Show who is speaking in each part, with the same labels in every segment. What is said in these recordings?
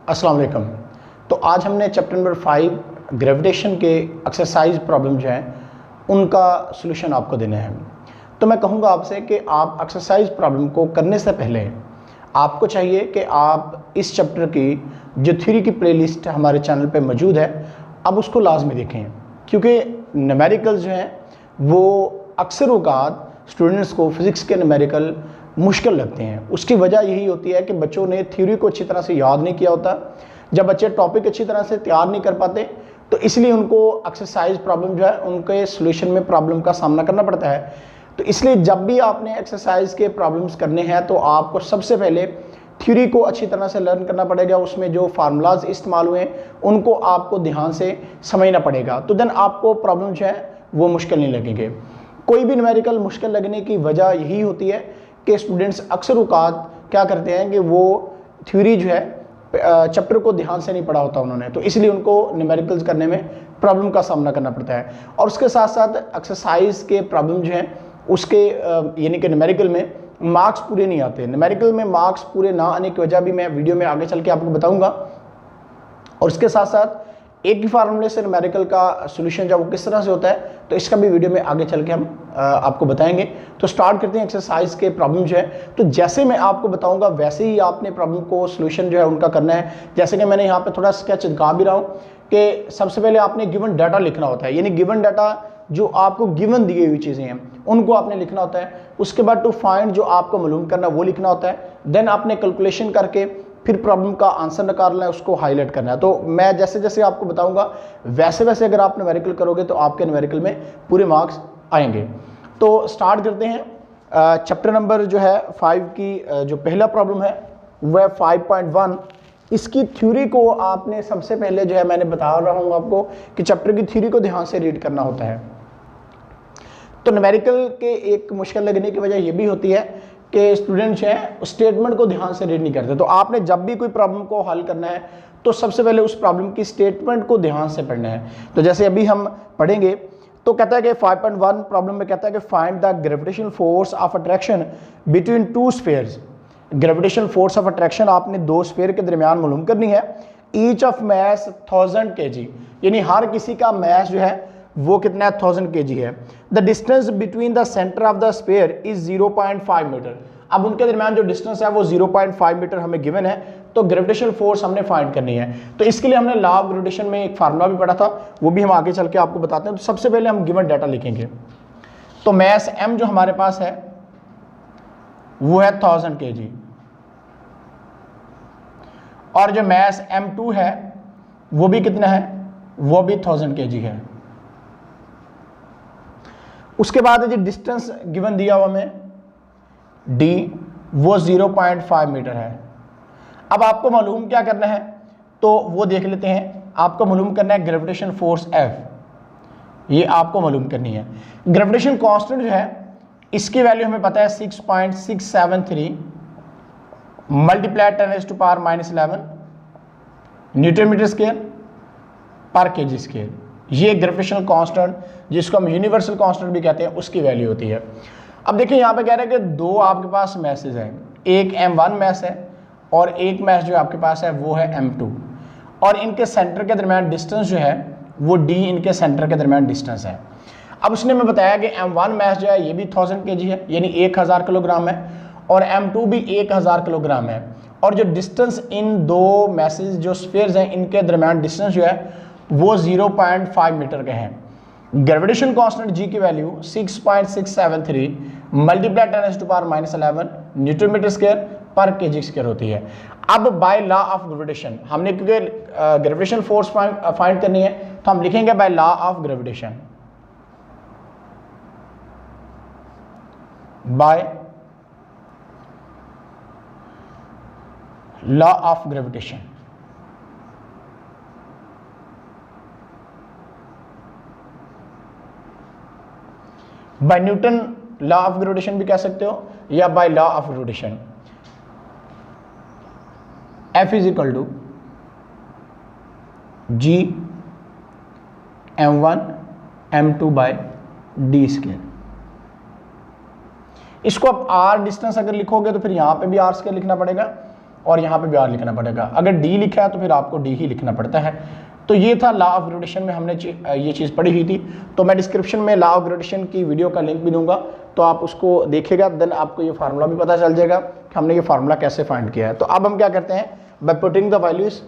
Speaker 1: अस्सलाम वालेकुम। तो आज हमने चैप्टर नंबर 5 ग्रेविटेशन के एक्सरसाइज प्रॉब्लम जो हैं उनका सॉल्यूशन आपको देना है। तो मैं कहूँगा आपसे कि आप एक्सरसाइज प्रॉब्लम को करने से पहले आपको चाहिए कि आप इस चैप्टर की जो थ्योरी की प्लेलिस्ट हमारे चैनल पे मौजूद है अब उसको लाजमी देखें, क्योंकि न्यूमेरिकल जो हैं वो अक्सर औक़ात स्टूडेंट्स को फ़िज़िक्स के न्यूमेरिकल मुश्किल लगते हैं। उसकी वजह यही होती है कि बच्चों ने थ्योरी को अच्छी तरह से याद नहीं किया होता। जब बच्चे टॉपिक अच्छी तरह से तैयार नहीं कर पाते तो इसलिए उनको एक्सरसाइज प्रॉब्लम जो है उनके सॉल्यूशन में प्रॉब्लम का सामना करना पड़ता है। तो इसलिए जब भी आपने एक्सरसाइज के प्रॉब्लम्स करने हैं तो आपको सबसे पहले थ्योरी को अच्छी तरह से लर्न करना पड़ेगा। उसमें जो फार्मूलाज इस्तेमाल हुए हैं उनको आपको ध्यान से समझना पड़ेगा, तो देन आपको प्रॉब्लम जो है वो मुश्किल नहीं लगेंगे। कोई भी न्यूमेरिकल मुश्किल लगने की वजह यही होती है कि स्टूडेंट्स अक्सर औक़ात क्या करते हैं कि वो थ्योरी जो है चैप्टर को ध्यान से नहीं पढ़ा होता उन्होंने, तो इसलिए उनको न्यूमेरिकल्स करने में प्रॉब्लम का सामना करना पड़ता है। और उसके साथ साथ एक्सरसाइज के प्रॉब्लम जो हैं उसके यानी कि न्यूमेरिकल में मार्क्स पूरे नहीं आते। न्यूमेरिकल में मार्क्स पूरे ना आने की वजह भी मैं वीडियो में आगे चल के आपको बताऊँगा। और उसके साथ साथ एक ही फार्मूले से न्यूमेरिकल का सॉल्यूशन जब वो किस तरह से होता है तो इसका भी वीडियो में आगे चल के हम आपको बताएंगे। तो स्टार्ट करते हैं एक्सरसाइज के प्रॉब्लम जो है। तो जैसे मैं आपको बताऊंगा वैसे ही आपने प्रॉब्लम को सॉल्यूशन जो है उनका करना है। जैसे कि मैंने यहाँ पे थोड़ा स्केच दिखा भी रहा हूँ कि सबसे पहले आपने गिवन डाटा लिखना होता है, यानी गिवन डाटा जो आपको गिवन दी हुई चीज़ें हैं उनको आपने लिखना होता है। उसके बाद टू फाइंड जो आपको मालूम करना वो लिखना होता है। देन आपने कैलकुलेशन करके फिर प्रॉब्लम का आंसर निकालना है, उसको हाईलाइट करना है। तो मैं जैसे जैसे आपको बताऊंगा वैसे वैसे अगर आप न्यूमेरिकल करोगे तो आपके न्यूमेरिकल में पूरे मार्क्स आएंगे। तो स्टार्ट करते हैं। चैप्टर नंबर जो है 5 की जो पहला प्रॉब्लम है वह 5.1। इसकी थ्योरी को आपने सबसे पहले जो है मैंने बता रहा हूँ आपको कि चैप्टर की थ्योरी को ध्यान से रीड करना होता है। तो न्यूमेरिकल के एक मुश्किल लगने की वजह यह भी होती है कि स्टूडेंट्स हैं स्टेटमेंट को ध्यान से रीड नहीं करते। तो आपने जब भी कोई प्रॉब्लम को हल करना है तो सबसे पहले उस प्रॉब्लम की स्टेटमेंट को ध्यान से पढ़ना है। तो जैसे अभी हम पढ़ेंगे तो कहता है कि 5.1 प्रॉब्लम में कहता है कि find the gravitational force of attraction between two spheres. Gravitational force of attraction आपने दो स्फीयर के दरमियान मालूम करनी है। ईच ऑफ मैस 1000 kg, यानी हर किसी का मैस जो है वो कितना है 1000 kg है। The distance between the centre of the sphere is 0.5 metre. अब उनके दरमियान जो डिस्टेंस है वो 0.5 मीटर हमें गिवन है। तो ग्रेविटेशनल फोर्स हमने फाइंड करनी है। तो इसके लिए हमने लॉ ऑफ ग्रेविटेशन में एक फार्मूला भी पढ़ा था, वो भी हम आगे चल के आपको बताते हैं। तो सबसे पहले हम गिवन डाटा लिखेंगे। तो मैस m जो हमारे पास है वो है 1000 kg और जो मैस m2 है वो भी कितना है, वो भी 1000 kg है। उसके बाद जो डिस्टेंस गिवन दिया हुआ हमें d वो 0.5 मीटर है। अब आपको मालूम क्या करना है तो वो देख लेते हैं। आपको मालूम करना है ग्रेविटेशन फोर्स F, ये आपको मालूम करनी है। ग्रेविटेशन कांस्टेंट जो है इसकी वैल्यू हमें पता है 6.673 मल्टीप्लाई 10⁻⁻11 न्यूटन मीटर स्क्वायर पर kg स्क्वायर। ये ग्रेविटेशनल कांस्टेंट जिसको हम यूनिवर्सल कांस्टेंट भी कहते हैं उसकी वैल्यू होती है। अब देखिए यहाँ पे कह रहे हैं कि दो आपके पास मैसेज हैं, एक m1 मैस है और एक मैस जो आपके पास है वो है m2 और इनके सेंटर के दरमियान डिस्टेंस जो है वो d इनके सेंटर के दरमियान डिस्टेंस है। अब उसने हमें बताया कि m1 मैस जो है ये भी 1000 kg है, यानी 1000 किलोग्राम है और m2 भी 1000 किलोग्राम है। और जो डिस्टेंस इन दो मैसेज जो स्फीयर्स हैं इनके दरमियान डिस्टेंस जो है वो 0.5 मीटर के हैं। ग्रेविटेशन कांस्टेंट g की value 6.673 multiply 10⁻⁻11 newton metre square पर kg स्क्वायर होती है। अब बाय लॉ ऑफ ग्रेविटेशन हमने क्योंकि ग्रेविटेशन फोर्स फाइंड करनी है तो हम लिखेंगे by law of gravitation, by law of gravitation. By Newton law of gravitation भी कह सकते हो या by law of gravitation. F is equal to G m1 m2 by D square. इसको आप r डिस्टेंस अगर लिखोगे तो फिर यहां पे भी r स्क्वायर लिखना पड़ेगा और यहाँ पे भी R लिखना पड़ेगा। अगर D लिखा है तो फिर आपको D ही लिखना पड़ता है। तो ये था लॉ ऑफ ग्रेविटेशन में हमने ये चीज़ पढ़ी हुई थी। तो मैं डिस्क्रिप्शन में लॉ ऑफ ग्रेविटेशन की वीडियो का लिंक भी दूंगा, तो आप उसको देखेगा, देन आपको ये फार्मूला भी पता चल जाएगा कि हमने ये फार्मूला कैसे फाइंड किया है। तो अब हम क्या करते हैं, बाय पुटिंग द वैल्यूज,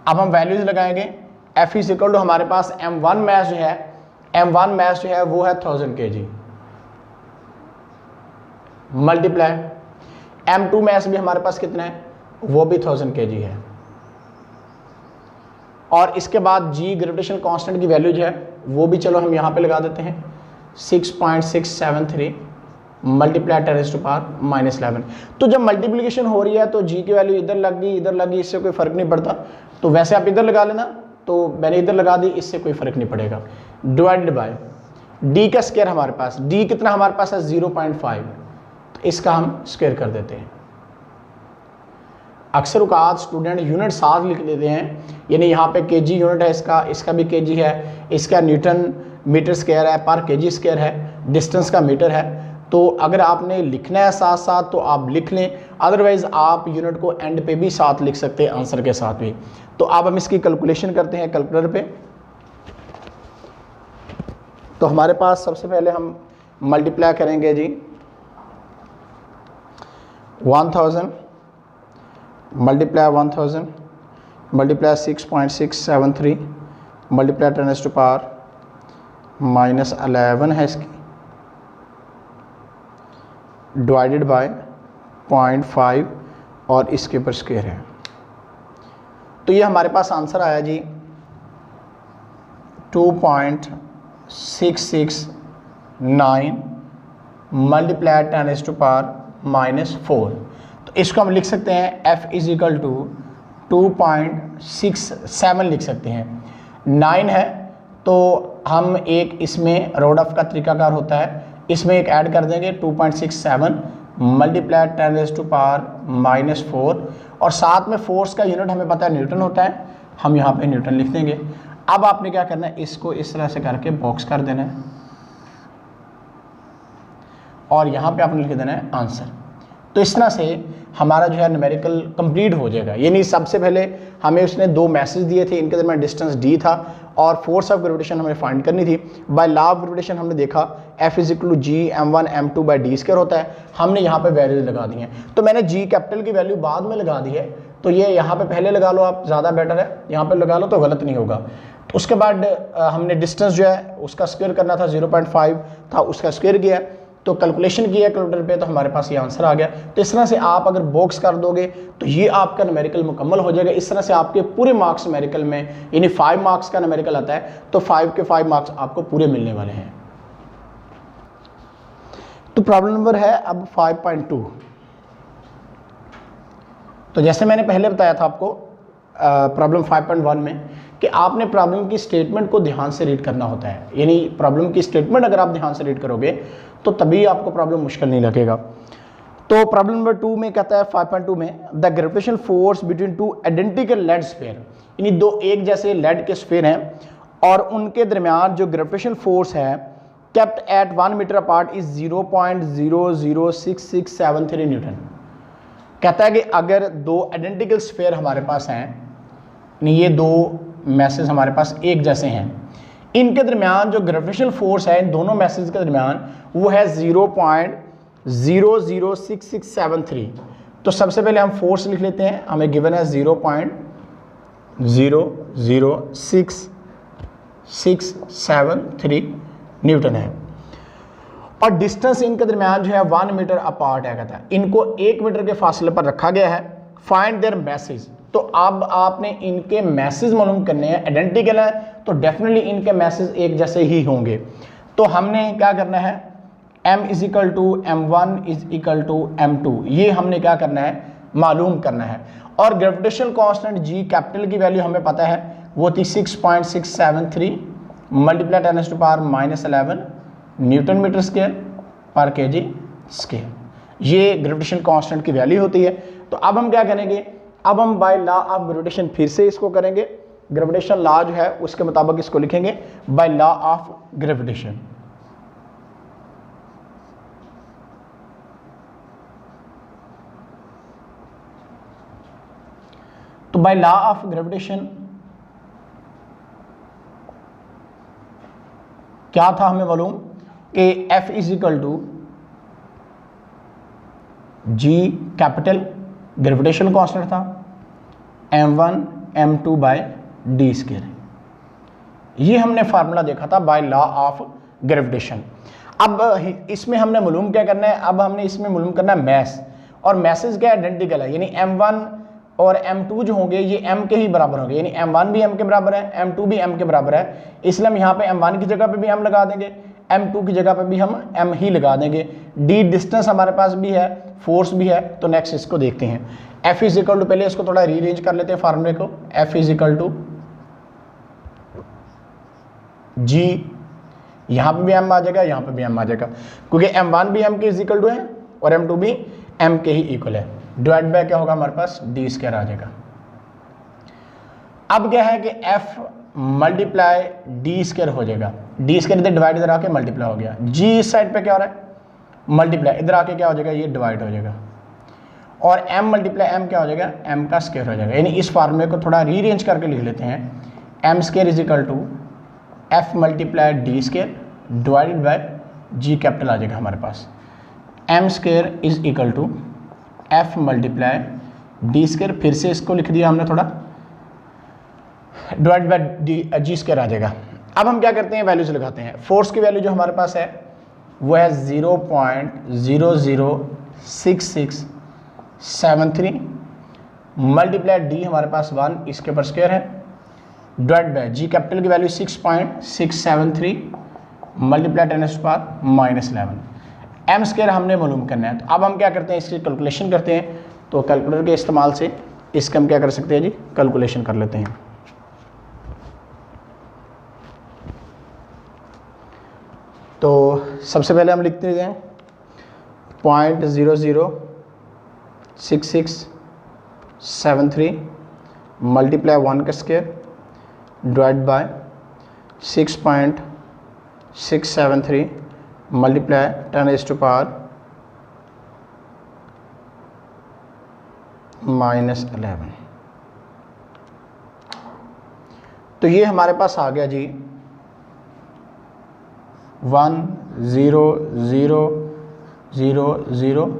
Speaker 1: अब हम वैल्यूज लगाएंगे। F इज इक्वल टू हमारे पास M1 मैस जो है, M1 मैस जो है वो है 1000 kg मल्टीप्लाई M2 मैस भी हमारे पास कितना है, वो भी 1000 kg है। और इसके बाद G ग्रेविटेशन कांस्टेंट की वैल्यू जो है वो भी चलो हम यहाँ पे लगा देते हैं 6.673 मल्टीप्लाई 10⁻⁻11। तो जब मल्टीप्लिकेशन हो रही है तो G की वैल्यू इधर लग गई इधर लग गई, इससे कोई फर्क नहीं पड़ता। तो वैसे आप इधर लगा लेना, तो मैंने इधर लगा दी, इससे कोई फर्क नहीं पड़ेगा। डिवाइडेड बाय D का स्क्वायर हमारे पास, D कितना हमारे पास है 0.5, तो इसका हम स्क्वायर कर देते हैं। अक्सर औकात स्टूडेंट यूनिट साथ लिख देते हैं, यानी यहाँ पे केजी यूनिट है इसका, इसका भी केजी है, इसका न्यूटन मीटर स्क्वायर है, पर केजी स्क्वायर है, डिस्टेंस का मीटर है। तो अगर आपने लिखना है साथ साथ तो आप लिख लें, अदरवाइज आप यूनिट को एंड पे भी साथ लिख सकते हैं, आंसर के साथ भी। तो अब हम इसकी कैलकुलेशन करते हैं कैलकुलेटर पे। तो हमारे पास सबसे पहले हम मल्टीप्लाई करेंगे जी 1000 मल्टीप्लाई 1000 मल्टीप्लाई 6.673 मल्टीप्लाई 10⁻⁻11 है इसकी, डिवाइडेड बाय 0.5 और इसके ऊपर स्क्वायर है। तो ये हमारे पास आंसर आया जी 2.669 मल्टीप्लाई 10⁻⁻4। तो इसको हम लिख सकते हैं F इज इक्वल टू 2.67 लिख सकते हैं। 9 है तो हम एक इसमें रोड ऑफ का तरीकाकार होता है, इसमें एक ऐड कर देंगे 2.67 मल्टीप्लाई 10⁻⁻4 और साथ में फोर्स का यूनिट हमें पता है न्यूटन होता है, हम यहाँ पे न्यूटन लिख देंगे। अब आपने क्या करना है, इसको इस तरह से करके बॉक्स कर देना है और यहाँ पे आपने लिख देना है आंसर। तो इस तरह से हमारा जो है न्यूमेरिकल कंप्लीट हो जाएगा। यानी सबसे पहले हमें उसने दो मैसेज दिए थे, इनके दरमियान डिस्टेंस d था और फोर्स ऑफ ग्रेविटेशन हमें फाइंड करनी थी। बाय लॉ ऑफ ग्रेविटेशन हमने देखा F is equal to G m1 m2 by D square होता है, हमने यहाँ पे वैल्यूज लगा दी हैं। तो मैंने G कैपिटल की वैल्यू बाद में लगा दी है, तो ये यहाँ पे पहले लगा लो आप, ज़्यादा बेटर है, यहाँ पे लगा लो तो गलत नहीं होगा। तो उसके बाद हमने डिस्टेंस जो है उसका स्क्वायर करना था, 0.5 था, उसका स्क्वायर किया, तो कैलकुलेशन किया कैलकुलेटर पे, तो हमारे पास ये आंसर आ गया। तो इस तरह से आप अगर बॉक्स कर दोगे तो ये आपका न्यूमेरिकल मुकम्मल हो जाएगा। इस तरह से आपके पूरे मार्क्स न्यूमेरिकल में, यानी 5 मार्क्स का न्यूमेरिकल आता है तो 5 के 5 मार्क्स आपको पूरे मिलने वाले हैं। तो प्रॉब्लम नंबर है अब 5.2। तो जैसे मैंने पहले बताया था आपको प्रॉब्लम 5.1 में कि आपने प्रॉब्लम की स्टेटमेंट को ध्यान से रीड करना होता है, यानी प्रॉब्लम की स्टेटमेंट अगर आप ध्यान से रीड करोगे तो तभी आपको प्रॉब्लम मुश्किल नहीं लगेगा। तो प्रॉब्लम नंबर 2 में कहता है 5.2 में the gravitational force between two identical lead sphere, यानी दो एक जैसे लेड के स्फीयर हैं और उनके दरमियान जो ग्रेविटेशनल फोर्स है kept at 1 metre apart is 0.006673 newton. कहता है कि अगर दो आइडेंटिकल स्फीयर हमारे पास हैं, यानी ये दो मैसेज हमारे पास एक जैसे हैं, इनके दरमियान जो ग्रेविटेशनल फोर्स है इन दोनों मैसेज के दरमियान वो है 0.006673। तो सबसे पहले हम फोर्स लिख लेते हैं, हमें गिवन है 0.006673 न्यूटन है और डिस्टेंस इनके दरमियान जो है 1 मीटर अपार्ट है। कहता है इनको 1 मीटर के फासले पर रखा गया है। फाइंड देयर मैसेज, तो अब आपने इनके मैसेज मालूम करने हैं, आइडेंटिकल है तो डेफिनेटली इनके मैसेज एक जैसे ही होंगे। तो हमने क्या करना है, m is equal to m1 is equal to m2, ये हमने क्या करना है मालूम करना है। और ग्रेविटेशनल कांस्टेंट G कैपिटल की वैल्यू हमें पता है वो थी 6.673 मल्टीप्लाई 10⁻⁻11 न्यूटन मीटर स्क्वायर पर केजी स्क्वायर, ये ग्रेविटेशनल कांस्टेंट की वैल्यू होती है। तो अब हम क्या करेंगे, अब हम बाय लॉ ऑफ ग्रेविटेशन फिर से इसको करेंगे, ग्रेविटेशन लॉ जो है उसके मुताबिक इसको लिखेंगे बाय लॉ ऑफ ग्रेविटेशन। तो बाय लॉ ऑफ ग्रेविटेशन क्या था हमें मालूम कि F is equal to G capital gravitation constant था m1 m2 by D square. ये हमने फार्मूला देखा था बाय लॉ ऑफ ग्रेविटेशन। अब इसमें हमने मालूम क्या करना है, अब हमने इसमें मालूम करना है मैस, और मैसेज क्या आइडेंटिकल है, यानी m1 और m2 जो होंगे ये m के ही बराबर होंगे, यानी m1 भी m के बराबर है, m2 भी m के बराबर है, इसलिए हम यहाँ पे m1 की जगह पे भी m लगा देंगे, m2 की जगह पे भी हम m ही लगा देंगे। d डिस्टेंस हमारे पास भी है, फोर्स भी है। तो नेक्स्ट इसको देखते हैं। F इज इक्वल टू, पहले इसको थोड़ा रीअरेंज कर लेते हैं फार्मूले को। F is equal to G, यहाँ पे भी m आ जाएगा, यहाँ पे भी m आ जाएगा, क्योंकि m1 भी m के इज इक्वल टू है और m2 भी m के ही इक्वल है। डिवाइड बाय क्या होगा हमारे पास, डी स्क्वायर आ जाएगा। अब क्या है कि F मल्टीप्लाई डी स्क्वायर हो जाएगा, डी स्क्वायर इधर डिवाइड इधर आके मल्टीप्लाई हो गया, G इस साइड पे क्या हो रहा है मल्टीप्लाई, इधर आके क्या हो जाएगा ये डिवाइड हो जाएगा, और m मल्टीप्लाई m क्या हो जाएगा m का स्क्वायर हो जाएगा। यानी इस फार्मूले को थोड़ा रीअरेंज करके लिख लेते हैं। m square is equal to F multiply D square divided by G capital आ जाएगा हमारे पास। m square is equal to F multiply D square, फिर से इसको लिख दिया हमने थोड़ा, डिवाइड बाय G स्क्वायर आ जाएगा। अब हम क्या करते हैं, वैल्यूज लगाते हैं। फोर्स की वैल्यू जो हमारे पास है वो है 0.006673 मल्टीप्लाई डी हमारे पास 1 इसके ऊपर स्क्वायर है, डिवाइड बाय G कैपिटल की वैल्यू 6.673 मल्टीप्लाई 10⁻⁻11। m स्क्वायर हमने मालूम करना है। तो अब हम क्या करते हैं, इसकी कैलकुलेशन करते हैं। तो कैलकुलेटर के इस्तेमाल से इसका हम क्या कर सकते हैं जी, कैलकुलेशन कर लेते हैं। तो सबसे पहले हम लिखते हैं 0.006673 मल्टीप्लाई 1 का स्क्वायर डिवाइड बाय 6.673 मल्टीप्लाई 10⁻⁻11। तो ये हमारे पास आ गया जी 10000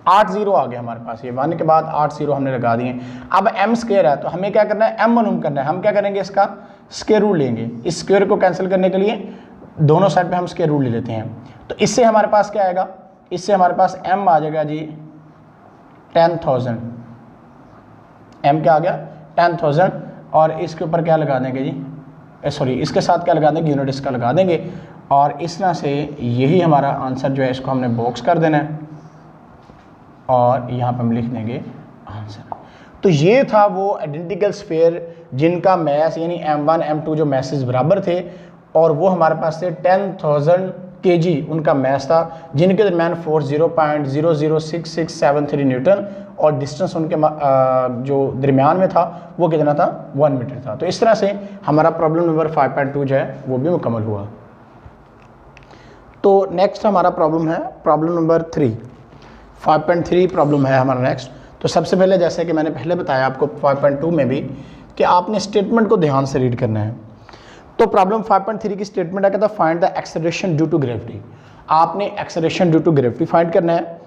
Speaker 1: 8 0 आ गया हमारे पास। ये 1 के बाद 8 0 हमने लगा दिए। अब m स्क्वायर है तो हमें क्या करना है, m मालूम करना है। हम क्या करेंगे, इसका स्क्वायर रूट लेंगे। इस स्क्वायर को कैंसिल करने के लिए दोनों साइड पे हम स्क्वायर रूट ले लेते हैं। तो इससे हमारे पास क्या आएगा, इससे हमारे पास m आ जाएगा जी 10,000। m क्या आ गया 10,000, और इसके ऊपर क्या लगा देंगे जी, सॉरी इसके साथ क्या लगा देंगे, यूनिट इसका लगा देंगे। और इस तरह से यही हमारा आंसर जो है, इसको हमने बॉक्स कर देना है और यहाँ पर हम लिख देंगे आंसर। तो ये था वो आइडेंटिकल स्फीयर जिनका मैस यानी m1 m2 जो मैसेज बराबर थे, और वो हमारे पास से 10,000 kg उनका मैस था, जिनके दरमियान फोर्स 0.006673 न्यूटन और डिस्टेंस उनके जो दरमियान में था वो कितना था 1 मीटर था। तो इस तरह से हमारा प्रॉब्लम नंबर 5.2 जो है वो भी मुकम्मल हुआ। तो नेक्स्ट हमारा प्रॉब्लम है प्रॉब्लम नंबर 3, 5.3 प्रॉब्लम है हमारा नेक्स्ट। तो सबसे पहले जैसे कि मैंने पहले बताया आपको 5.2 में भी कि आपने स्टेटमेंट को ध्यान से रीड करना है। तो प्रॉब्लम 5.3 की स्टेटमेंट है, कहता है find the acceleration due to gravity. आपने acceleration due to gravity find करना है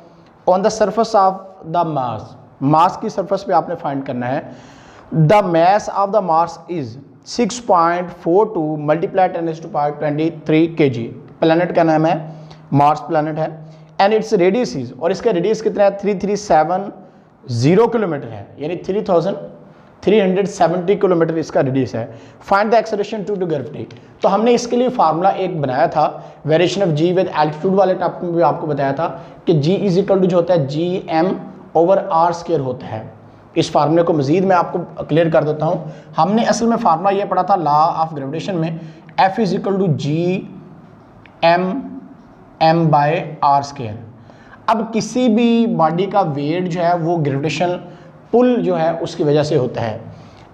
Speaker 1: on the surface of the mass. Mass की सरफेस पे आपने फाइंड करना है। The mass of the mass is 6.42 multiply 10⁻23 kg। Planet का नाम है मार्स प्लैनेट है, एंड इट्स रेडियस इज, और इसका रेडियस कितना है 3370 किलोमीटर है, यानी 3370 किलोमीटर इसका रेडियस है। Find the acceleration due to gravity. तो हमने इसके लिए फार्मूला एक बनाया था, variation of G with altitude वाले टॉपिक में भी आपको बताया था कि जी इज इक्वल टू जो होता है gm/r² होता है। इस फार्मूले को मजीद मैं आपको क्लियर कर देता हूँ। हमने असल में फार्मूला ये पढ़ा था लॉ ऑफ ग्रेविटेशन में, F is equal to gm/r²। अब किसी भी बॉडी का वेट जो है वो ग्रेविटेशन पुल जो है उसकी वजह से होता है,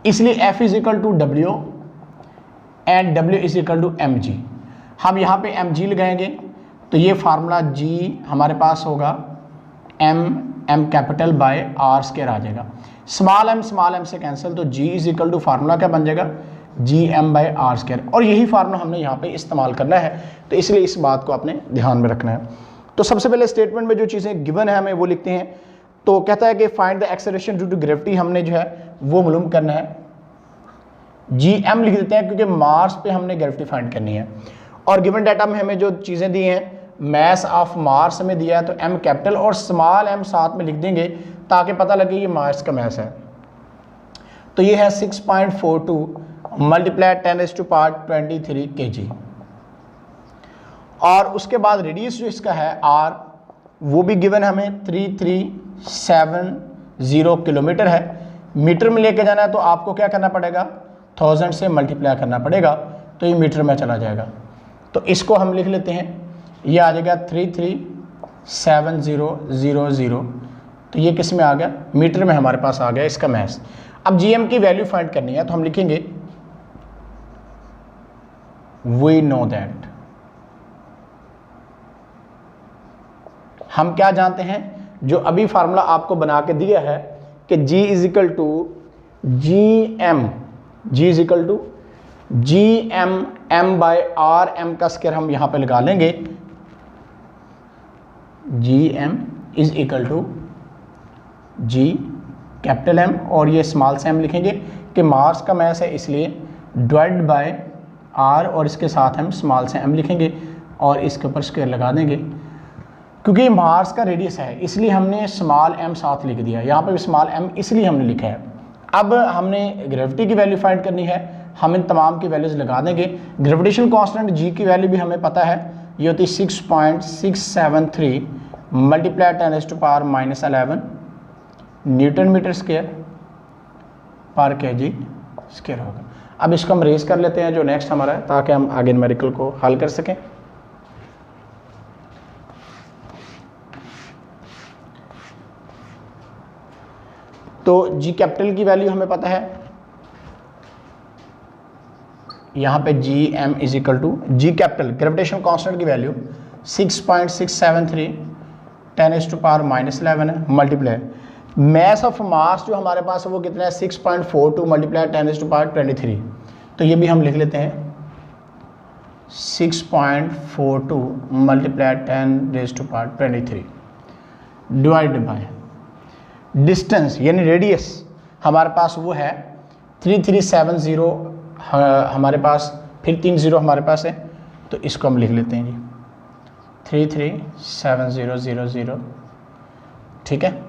Speaker 1: इसलिए F is equal to W and W is equal to mg। हम यहाँ पे mg लगाएंगे तो ये फार्मूला g हमारे पास होगा m M capital by R square आ जाएगा। स्मॉल एम से कैंसिल, तो G is equal to formula क्या बन जाएगा, G M by R square. और यही फार्मूला हमने यहाँ पे इस्तेमाल करना है, तो इसलिए इस बात को आपने ध्यान में रखना है। तो सबसे पहले स्टेटमेंट में जो चीज़ें गिवन है हमें वो लिखते हैं। तो कहता है कि find the acceleration due to gravity, हमने जो है वो मालूम करना है। जी एम लिख देते हैं क्योंकि मार्स पे हमने ग्रेविटी फाइंड करनी है। और गिवन डाटा में हमें जो चीज़ें दी हैं, मैस ऑफ मार्स हमें दिया है, तो एम कैपिटल और स्मॉल एम साथ में लिख देंगे ताकि पता लगे ये मार्स का मैस है। तो ये है 6.42 मल्टीप्लाई 10⁻23 kg। और उसके बाद रेडियस जो इसका है आर, वो भी गिवन हमें 3370 किलोमीटर है। मीटर में लेके जाना है तो आपको क्या करना पड़ेगा, 1000 से मल्टीप्लाई करना पड़ेगा, तो ये मीटर में चला जाएगा। तो इसको हम लिख लेते हैं, ये आ जाएगा 337000। तो ये किस में आ गया, मीटर में हमारे पास आ गया इसका मैस। अब जीएम की वैल्यू फाइंड करनी है, तो हम लिखेंगे वी नो दैट, हम क्या जानते हैं, जो अभी फार्मूला आपको बना के दिया है कि G is equal to G M, G is equal to G M, M by R, M का स्क्वायर हम यहाँ पे लगा लेंगे। G M is equal to G capital M, और ये स्मॉल से एम लिखेंगे कि मार्स का मैस है इसलिए डिवाइड बाय आर, और इसके साथ हम स्मॉल से एम लिखेंगे और इसके ऊपर स्क्वायर लगा देंगे। क्योंकि मार्स का रेडियस है इसलिए हमने स्मॉल एम साथ लिख दिया, यहाँ पे भी स्मॉल एम इसलिए हमने लिखा है। अब हमने ग्रेविटी की वैल्यू फाइंड करनी है, हम इन तमाम की वैल्यूज लगा देंगे। ग्रेविटेशन कांस्टेंट जी की वैल्यू भी हमें पता है, ये होती है 6.673 मल्टीप्लाई 10⁻⁻11 न्यूटन मीटर स्क्वायर पर केजी स्क्वायर होगा। अब इसको हम रेज कर लेते हैं जो नेक्स्ट हमारा है, ताकि हम आगे न्यूमेरिकल को हल कर सकें। तो जी कैपिटल की वैल्यू हमें पता है, यहाँ पे G M is equal to G capital gravitation constant की वैल्यू 6.673 10⁻⁻11 है, मल्टीप्लाई मैस ऑफ मास जो हमारे पास है वो कितना है 6.42 मल्टीप्लाई 10⁻23। तो ये भी हम लिख लेते हैं 6.42 मल्टीप्लाई 10⁻23 डिवाइडेड बाय डिस्टेंस यानी रेडियस हमारे पास वो है 3370 हमारे पास, फिर 3 0 हमारे पास है, तो इसको हम लिख लेते हैं जी 337000, ठीक है।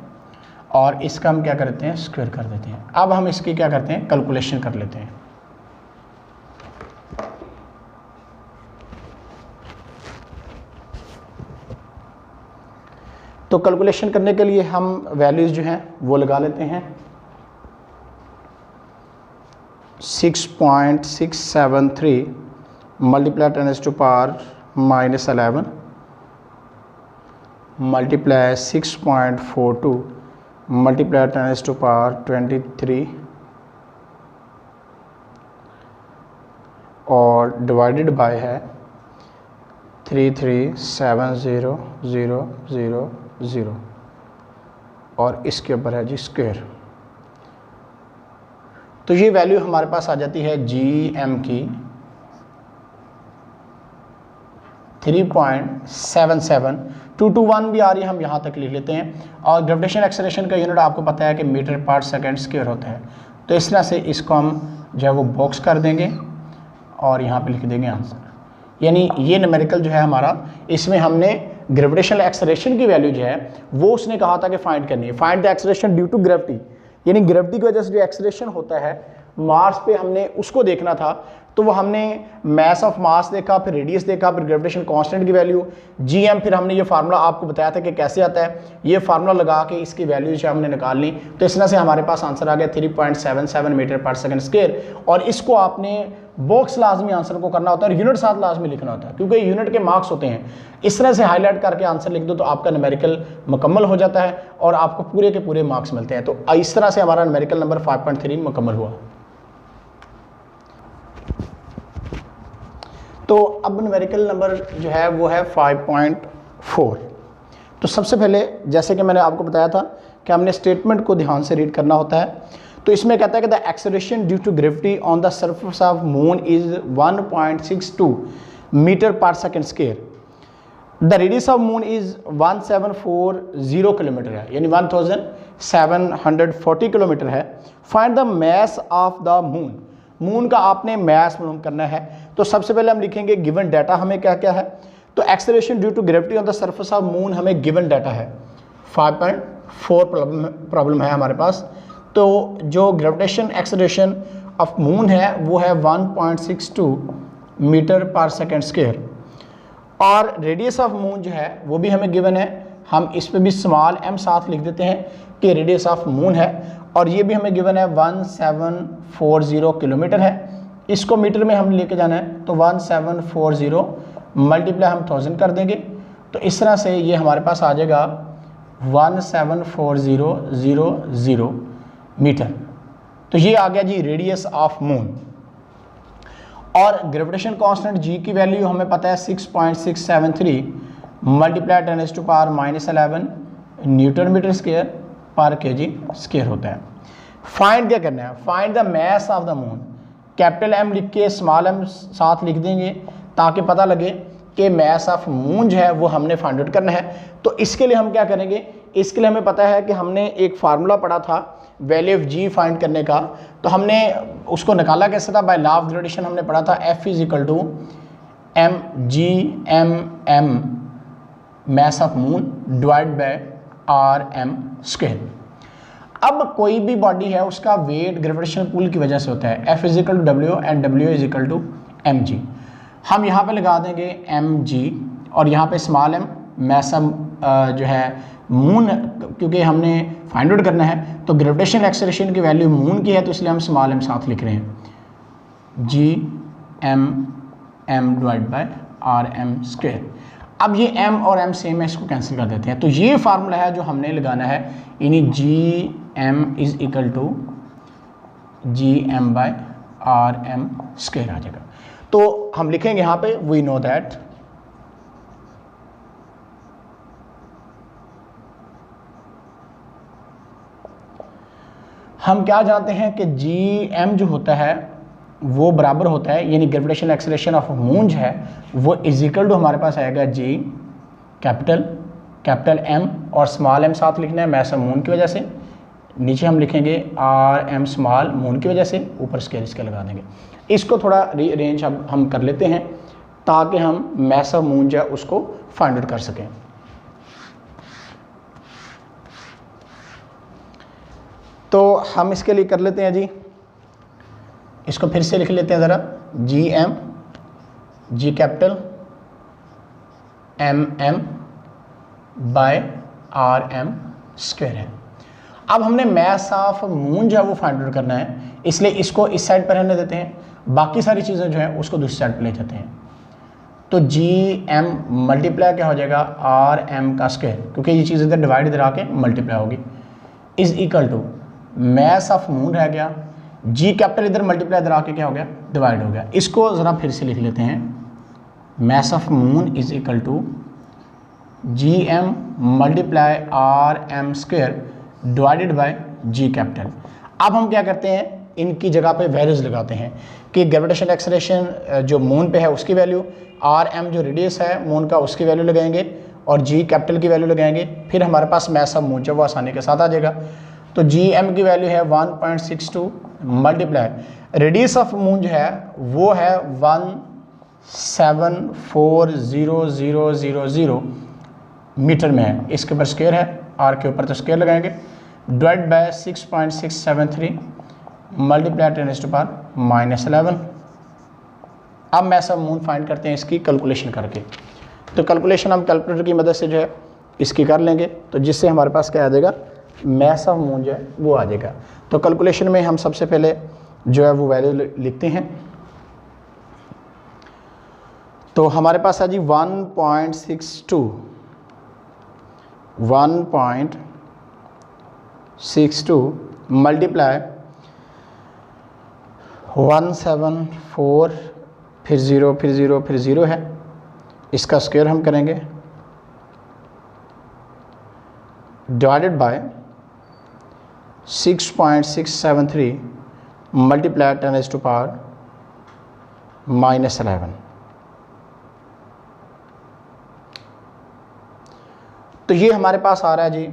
Speaker 1: और इसका हम क्या करते हैं, स्क्वायर कर देते हैं। अब हम इसकी क्या करते हैं, कैलकुलेशन कर लेते हैं। तो कैलकुलेशन करने के लिए हम वैल्यूज जो हैं वो लगा लेते हैं। 6.673 मल्टीप्लाई 10⁻⁻11 मल्टीप्लाई 6.42 मल्टीप्लाई 10⁻23 और डिवाइडेड बाय है 337000 और इसके ऊपर है जी स्क्वायर। तो ये वैल्यू हमारे पास आ जाती है जी एम की 3.77221 भी आ रही है, हम यहाँ तक लिख लेते हैं। और ग्रेविटेशन एक्सेलरेशन का यूनिट आपको पता है कि मीटर पर सेकंड स्क्वायर होता है। तो इस तरह से इसको हम जो है वो बॉक्स कर देंगे और यहाँ पे लिख देंगे आंसर। यानी ये न्यूमेरिकल जो है हमारा, इसमें हमने ग्रेविटेशनल एक्सेलरेशन की वैल्यू जो है वो उसने कहा था कि फाइंड करनी है। Find the acceleration due to gravity, यानी ग्रेविटी की वजह से जो एक्सेलरेशन होता है मार्स पे, हमने उसको देखना था। तो वो हमने मैस ऑफ मास देखा, फिर रेडियस देखा, फिर ग्रेविटेशन कांस्टेंट की वैल्यू जी एम, फिर हमने ये फार्मूला आपको बताया था कि कैसे आता है। ये फार्मूला लगा के इसकी वैल्यू जो हमने निकाल ली, तो इस तरह से हमारे पास आंसर आ गया 3.77 मीटर पर सेकंड स्क्वायर। और इसको आपने बॉक्स लाजमी आंसर को करना होता है और यूनिट साथ लाजमी लिखना होता है, क्योंकि यूनिट के मार्क्स होते हैं। इस तरह से हाईलाइट करके आंसर लिख दो तो आपका न्यूमेरिकल मुकम्मल हो जाता है और आपको पूरे के पूरे मार्क्स मिलते हैं। तो इस तरह से हमारा न्यूमेरिकल नंबर 5.3 मुकम्मल हुआ। तो अब न्यूमेरिकल नंबर जो है वो है 5.4। तो सबसे पहले जैसे कि मैंने आपको बताया था कि हमने स्टेटमेंट को ध्यान से रीड करना होता है। तो इसमें कहता है कि the acceleration due to gravity on the surface of moon is 1.62 metre per second square. The radius of moon is 1740 kilometre है, यानी 1740 किलोमीटर है। Find the mass of the moon, moon का आपने मास मालूम करना है। तो सबसे पहले हम लिखेंगे गिवन डाटा हमें क्या क्या है। तो acceleration due to gravity on the surface of moon हमें गिवन डाटा है 5.4 प्रॉब्लम है हमारे पास। तो जो ग्रेविटेशन एक्सेलरेशन ऑफ मून है वो है 1.62 मीटर पर सेकेंड स्क्वायर, और रेडियस ऑफ मून जो है वो भी हमें गिवन है। हम इस पे भी स्मॉल m साथ लिख देते हैं कि रेडियस ऑफ मून है, और ये भी हमें गिवन है 1740 किलोमीटर है। इसको मीटर में हम लेके जाना है, तो 1740 मल्टीप्लाई हम 1000 कर देंगे, तो इस तरह से ये हमारे पास आ जाएगा 174000 मीटर। तो ये आ गया जी रेडियस ऑफ मून। और ग्रेविटेशन कांस्टेंट g की वैल्यू हमें पता है 6.673 मल्टीप्लाई 10⁻⁻11 न्यूटन मीटर स्क्वायर पर केजी स्क्वायर होता है। फाइंड क्या करना है, find the mass of the moon. Capital M लिख के स्मॉल m साथ लिख देंगे ताकि पता लगे कि मास ऑफ मून जो है वो हमने फाइंड आउट करना है। तो इसके लिए हम क्या करेंगे, इसके लिए हमें पता है कि हमने एक फार्मूला पढ़ा था वैल्यू ऑफ g फाइंड करने का। तो हमने उसको निकाला कैसे था, बाय लॉ ऑफ ग्रेविटेशन हमने पढ़ा था F is equal to mgmm mass of moon divide by rm square. अब कोई भी बॉडी है उसका वेट ग्रेविटेशनल पुल की वजह से होता है। F is equal to W and W is equal to mg। हम यहाँ पे लगा देंगे mg और यहाँ पे स्मॉल m मास ऑफ जो है मून, क्योंकि हमने फाइंड आउट करना है तो ग्रेविटेशनल एक्सेलरेशन की वैल्यू मून की है, तो इसलिए हम स्मॉल m साथ लिख रहे हैं gmm divide by rm square. अब ये m और m सेम है, इसको कैंसिल कर देते हैं। तो ये फार्मूला है जो हमने लगाना है, यानी gm is equal to gm by rm square आ जाएगा। तो हम लिखेंगे यहाँ पे वी नो दैट हम क्या जानते हैं कि gm जो होता है वो बराबर होता है, यानी ग्रेविटेशनल एक्सेलरेशन ऑफ मून जो है वो इज इक्वल टू हमारे पास आएगा g कैपिटल M और स्मॉल m साथ लिखना है मास ऑफ मून की वजह से। नीचे हम लिखेंगे rm स्मॉल मून की वजह से, ऊपर स्केल इसके लगा देंगे। इसको थोड़ा रीअरेंज हम कर लेते हैं ताकि हम मास ऑफ मून जो है उसको फाइंड आउट कर सकें। तो हम इसके लिए कर लेते हैं जी, इसको फिर से लिख लेते हैं ज़रा, gm g capital mm by rm square है। अब हमने मास ऑफ मून जो है वो फाइंड आउट करना है, इसलिए इसको इस साइड पर रहने देते हैं, बाकी सारी चीज़ें जो है उसको दूसरी साइड पर ले जाते हैं। तो gm मल्टीप्लाई क्या हो जाएगा rm का स्क्वायर, क्योंकि ये चीज़ इधर डिवाइड इधर आके मल्टीप्लाई होगी, is equal to mass of moon रह गया, g कैपिटल इधर मल्टीप्लाई इधर आके क्या हो गया डिवाइड हो गया। इसको ज़रा फिर से लिख लेते हैं, mass of moon is equal to gm multiply rm square divided by g capital. अब हम क्या करते हैं, इनकी जगह पे वैल्यूज लगाते हैं कि ग्रेविटेशनल एक्सेलरेशन जो मून पे है उसकी वैल्यू, rm जो रेडियस है मून का उसकी वैल्यू लगाएंगे, और g कैपिटल की वैल्यू लगाएंगे। फिर हमारे पास मास ऑफ मून जो वो आसानी के साथ आ जाएगा। तो gm की वैल्यू है 1.62 मल्टीप्लाई रेडियस ऑफ मून जो है वो है 174000 मीटर में है, इसके ऊपर स्क्वायर है, r के ऊपर तो स्क्वायर लगाएंगे, डिवाइड बाय 6.673 मल्टीप्लाई 10⁻⁻11। अब मास ऑफ मून फाइंड करते हैं इसकी कैलकुलेशन करके। तो कैलकुलेशन हम कैलकुलेटर की मदद से जो है इसकी कर लेंगे, तो जिससे हमारे पास क्या आ जाएगा, मास ऑफ मून जो है वो आ जाएगा। तो कैलकुलेशन में हम सबसे पहले जो है वो वैल्यू लिखते हैं। तो हमारे पास है जी 1.62 मल्टीप्लाई 174 फिर 0 फिर 0 फिर 0 है, इसका स्क्वायर हम करेंगे डिवाइडेड बाय 6.673 मल्टीप्लाई 10⁻⁻11। तो ये हमारे पास आ रहा है जी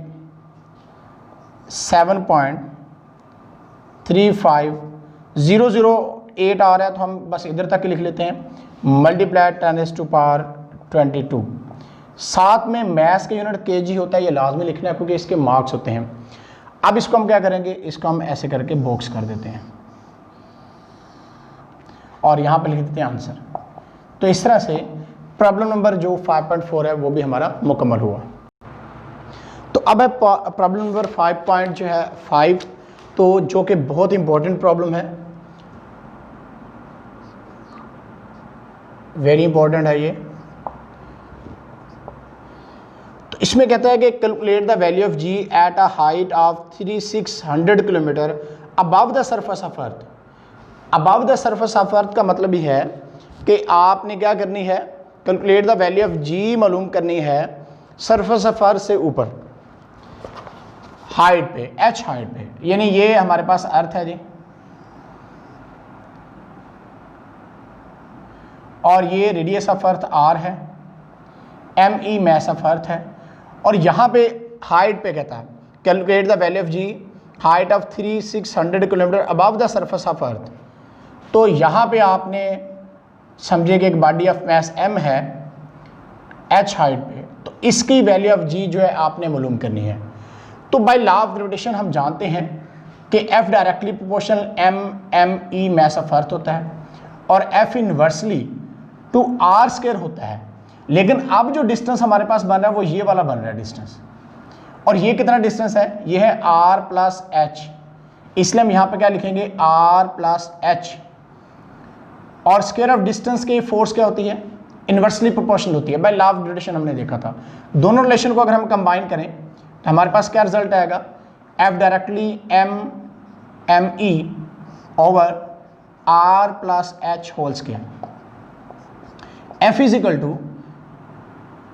Speaker 1: 7.35008 आ रहा है, तो हम बस इधर तक लिख लेते हैं मल्टीप्लाई 10⁻22। साथ में मैथ्स का यूनिट केजी होता है, ये लाजमी लिखना है क्योंकि इसके मार्क्स होते हैं। अब इसको हम क्या करेंगे, इसको हम ऐसे करके बॉक्स कर देते हैं और यहाँ पे लिख देते हैं आंसर। तो इस तरह से प्रॉब्लम नंबर जो 5.4 है वो भी हमारा मुकम्मल हुआ। तो अब है प्रॉब्लम नंबर 5.5, तो जो कि बहुत इंपॉर्टेंट प्रॉब्लम है, वेरी इंपॉर्टेंट है ये। तो इसमें कहता है कि calculate the value of G at a height of 3600 kilometre above the surface of earth. Above the surface of earth का मतलब ही है कि आपने क्या करनी है, calculate the value of G मालूम करनी है सरफेस ऑफ अर्थ से ऊपर हाइट पे, एच हाइट पे, यानी ये हमारे पास अर्थ है जी और ये रेडियस ऑफ अर्थ आर है, M E mass of earth है, और यहाँ पे हाइट पे कहता है calculate the value of G height of 3600 kilometre above the surface of earth. तो यहाँ पे आपने समझे कि एक बॉडी ऑफ मैस एम है एच हाइट पे, तो इसकी वैल्यू ऑफ जी जो है आपने मालूम करनी है। तो बाय लॉ ऑफ ग्रेविटेशन हम जानते हैं कि F directly proportional M E mass of earth होता है और F inversely to R square होता है। लेकिन अब जो डिस्टेंस हमारे पास बन रहा है वो ये वाला बन रहा है डिस्टेंस, और ये कितना डिस्टेंस है, ये है आर प्लस एच, इसलिए हम यहाँ पे क्या लिखेंगे आर प्लस एच। और स्क्वायर ऑफ डिस्टेंस की फोर्स क्या होती है, इनवर्सली प्रोपोर्शनल होती है। बाय लॉ ऑफ ग्रेविटेशन हमने देखा था। दोनों रिलेशन को अगर हम कंबाइन करें तो हमारे पास क्या रिजल्ट आएगा, F directly M E over R plus H whole square. F is equal to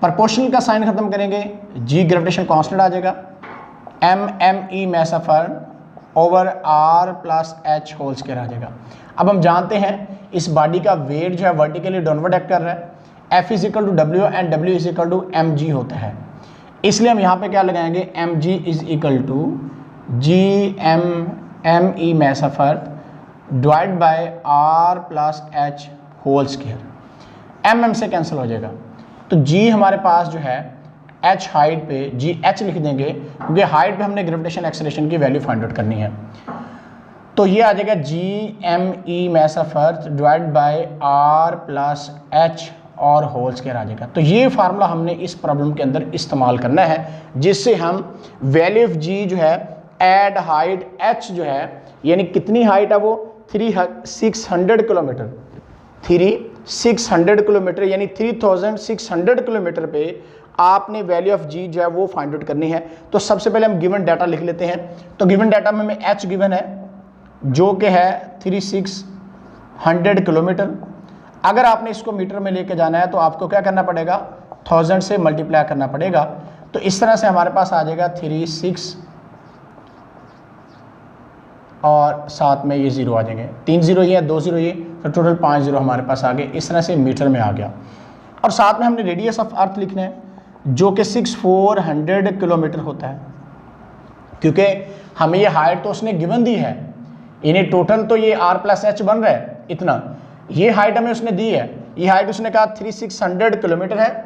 Speaker 1: proportional का साइन खत्म करेंगे, जी ग्रेविटेशन कांस्टेंट आ जाएगा, M E mass of earth over R plus H whole square आ जाएगा। अब हम जानते हैं इस बॉडी का वेट जो है वर्टिकली डाउनवर्ड एक्ट कर रहा है, F is equal to W and W is equal to M G होता है, इसलिए हम यहाँ पे क्या लगाएंगे M G is equal to G M E mass of earth divide by R plus H whole square. M से cancel हो जाएगा, तो जी हमारे पास जो है एच हाइट पे जी एच लिख देंगे क्योंकि हाइट पे हमने ग्रेविटेशन एक्सेलरेशन की वैल्यू फाइंड आउट करनी है। तो ये आ जाएगा G M E mass of earth divide by R plus H और होल स्क्वायर आ जाएगा। तो ये फार्मूला हमने इस प्रॉब्लम के अंदर इस्तेमाल करना है, जिससे हम वैल्यू ऑफ जी जो है एट हाइट एच जो है, यानी कितनी हाइट है वो 600 किलोमीटर, 600 किलोमीटर यानी 3600 किलोमीटर पे आपने वैल्यू ऑफ जी जो है वो फाइंड आउट करनी है। तो सबसे पहले हम गिवन डाटा लिख लेते हैं। तो गिवन डाटा में हमें एच गिवन है जो कि है 3600 किलोमीटर। अगर आपने इसको मीटर में लेके जाना है तो आपको क्या करना पड़ेगा, 1000 से मल्टीप्लाई करना पड़ेगा। तो इस तरह से हमारे पास आ जाएगा 36 और साथ में ये 0 आ जाएंगे, 3 0 ये 2 0 ये, तो टोटल 5 0 हमारे पास आ गए। इस तरह से मीटर में आ गया। और साथ में हमने रेडियस ऑफ अर्थ लिखना है जो कि 6400 किलोमीटर होता है, क्योंकि हमें ये हाइट तो उसने गिवन दी है, इन्हें टोटल तो ये आर प्लस एच बन रहा है इतना, ये हाइट हमें उसने दी है। ये हाइट उसने कहा 3600 किलोमीटर है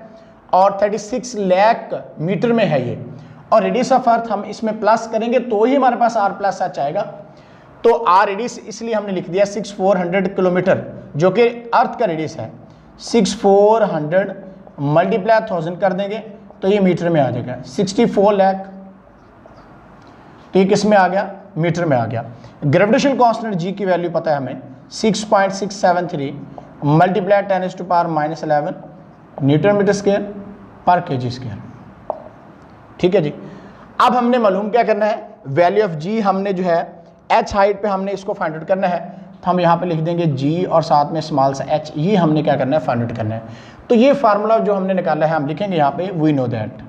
Speaker 1: और 36 लाख मीटर में है ये, और रेडियस ऑफ अर्थ हम इसमें प्लस करेंगे तो ही हमारे पास आर प्लस एच आएगा। तो आर रेडियस इसलिए हमने लिख दिया 6400 किलोमीटर जो कि अर्थ का रेडियस है। 6400 मल्टीप्लाई 1000 कर देंगे तो ये मीटर में आ जाएगा 64 लाख। तो ये किस में आ गया, मीटर में आ गया। ग्रेविटेशन कांस्टेंट जी की वैल्यू पता है हमें 6.673 मल्टीप्लाई 10⁻⁻11 न्यूटन मीटर स्क्वायर पर केजी स्क्वायर। ठीक है जी। अब हमने मालूम क्या करना है, वैल्यू ऑफ जी हमने जो है एच हाइट पे हमने इसको फाइंड आउट करना है। तो हम यहाँ पे लिख देंगे जी और साथ में स्मॉल सा एच, ये हमने क्या करना है, फाइंड आउट करना है। तो ये फार्मूला जो हमने निकाला है हम लिखेंगे यहाँ पे we know that.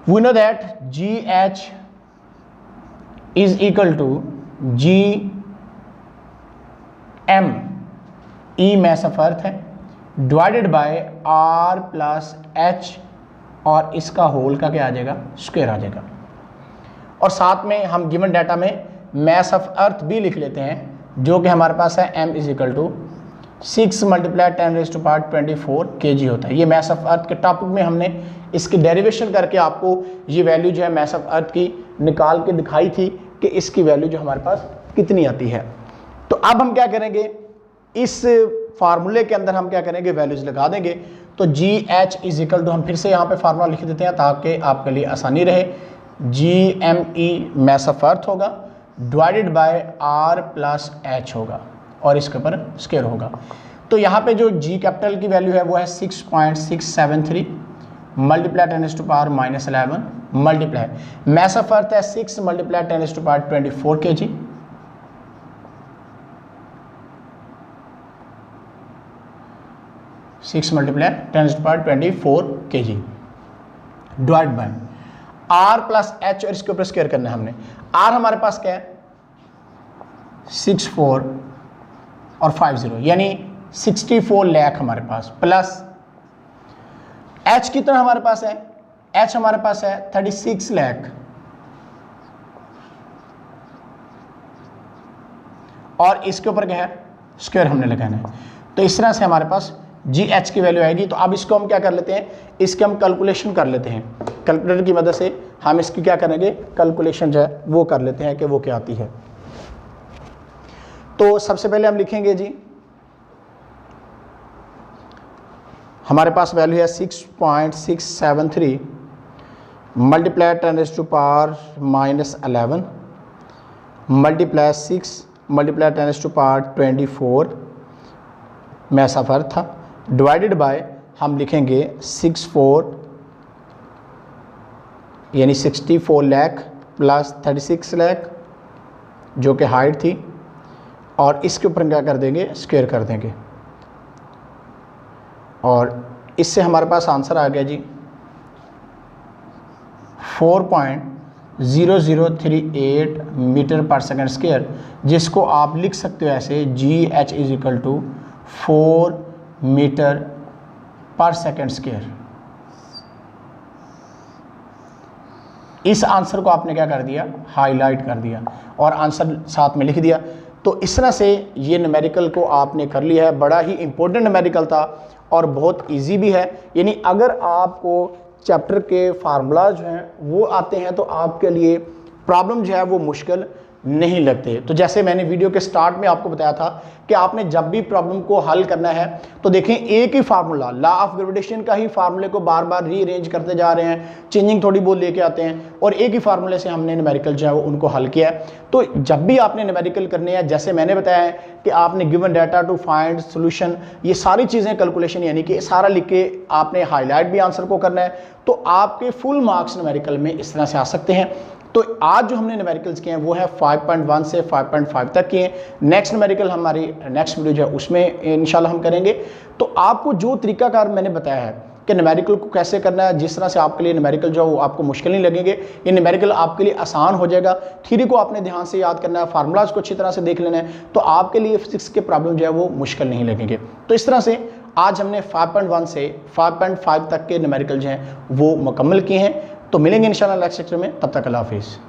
Speaker 1: We know that G H is equal to G M, E mass of earth है, divided by R plus H, और इसका होल का क्या आ जाएगा, स्क्वायर आ जाएगा। और साथ में हम गिवन डाटा में मास ऑफ अर्थ भी लिख लेते हैं, जो कि हमारे पास है m is equal to 6 × 10⁻24 kg होता है। ये मास ऑफ अर्थ के टॉपिक में हमने इसकी डेरिवेशन करके आपको ये वैल्यू जो है मास ऑफ अर्थ की निकाल के दिखाई थी कि इसकी वैल्यू जो हमारे पास कितनी आती है। तो अब हम क्या करेंगे, इस फार्मूले के अंदर हम क्या करेंगे, वैल्यूज लगा देंगे। तो G H is equal to, हम फिर से यहाँ पे फार्मूला लिख देते हैं ताकि आपके लिए आसानी रहे, जी M E mass of earth होगा, divided by R plus H होगा, और इसके ऊपर स्क्वायर होगा। तो यहाँ पे जो जी कैपिटल की वैल्यू है वो है 6.673 multiply 10⁻⁻11 multiply mass of earth है 6 × 10⁻24 kg, six multiply 10⁻24 kg divide by R plus H, और इसके ऊपर स्क्वायर करना है हमने। आर हमारे पास क्या है 64 और 50, यानी 64 लाख हमारे पास, प्लस एच कितना हमारे पास है, एच हमारे पास है 36 लाख, और इसके ऊपर क्या है, स्क्वायर हमने लगाना है। तो इस तरह से हमारे पास जी एच की वैल्यू आएगी। तो अब इसको हम क्या कर लेते हैं, इसके हम कैलकुलेशन कर लेते हैं, कैलकुलेटर की मदद से हम इसकी क्या करेंगे, कैलकुलेशन जो है वो कर लेते हैं कि वो क्या आती है। तो सबसे पहले हम लिखेंगे जी, हमारे पास वैल्यू है 6.673 multiply 10⁻⁻11 multiply 6 multiply 10⁻24 mass of अर्थ था, डिवाइडेड बाय हम लिखेंगे 64 यानी 64 लाख प्लस 36 लाख जो कि हाइट थी, और इसके ऊपर क्या कर देंगे, स्क्वायर कर देंगे, और इससे हमारे पास आंसर आ गया जी 4.0038 मीटर पर सेकंड स्क्वायर, जिसको आप लिख सकते हो ऐसे, G H is equal to 4 metre पर सेकंड स्क्वायर। इस आंसर को आपने क्या कर दिया, हाईलाइट कर दिया, और आंसर साथ में लिख दिया। तो इस तरह से ये न्यूमेरिकल को आपने कर लिया है। बड़ा ही इंपॉर्टेंट न्यूमेरिकल था और बहुत इजी भी है, यानी अगर आपको चैप्टर के फार्मूला जो हैं वो आते हैं तो आपके लिए प्रॉब्लम जो है वो मुश्किल नहीं लगते। तो जैसे मैंने वीडियो के स्टार्ट में आपको बताया था कि आपने जब भी प्रॉब्लम को हल करना है तो देखें एक ही फार्मूला, लॉ ऑफ ग्रेविटेशन का ही फार्मूले को बार बार रीअरेंज करते जा रहे हैं, चेंजिंग थोड़ी बहुत लेके आते हैं, और एक ही फार्मूले से हमने न्यूमेरिकल जो है वो उनको हल किया है। तो जब भी आपने न्यूमेरिकल करने हैं, जैसे मैंने बताया है कि आपने given data to find solution, ये सारी चीज़ें कैलकुलेशन यानी कि सारा लिख के आपने हाईलाइट भी आंसर को करना है, तो आपके फुल मार्क्स न्यूमेरिकल में इस तरह से आ सकते हैं। तो आज जो हमने न्यूमेरिकल्स किए हैं वो है 5.1 से 5.5 तक किए हैं। नेक्स्ट न्यूमेरिकल हमारी नेक्स्ट वीडियो जो है उसमें इंशाल्लाह हम करेंगे। तो आपको जो तरीकाकार मैंने बताया है कि न्यूमेरिकल को कैसे करना है, जिस तरह से आपके लिए न्यूमेरिकल जो है वो आपको मुश्किल नहीं लगेंगे, ये न्यूमेरिकल आपके लिए आसान हो जाएगा। थ्योरी को आपने ध्यान से याद करना है, फार्मूलाज को अच्छी तरह से देख लेना है, तो आपके लिए फिजिक्स के प्रॉब्लम जो है वो मुश्किल नहीं लगेंगे। तो इस तरह से आज हमने 5.1 से 5.5 तक के न्यूमेरिकल जो हैं वो मुकम्मल किए हैं। तो मिलेंगे इंशाल्लाह नेक्स्ट लेक्चर में, तब तक अल्लाह हाफिज़।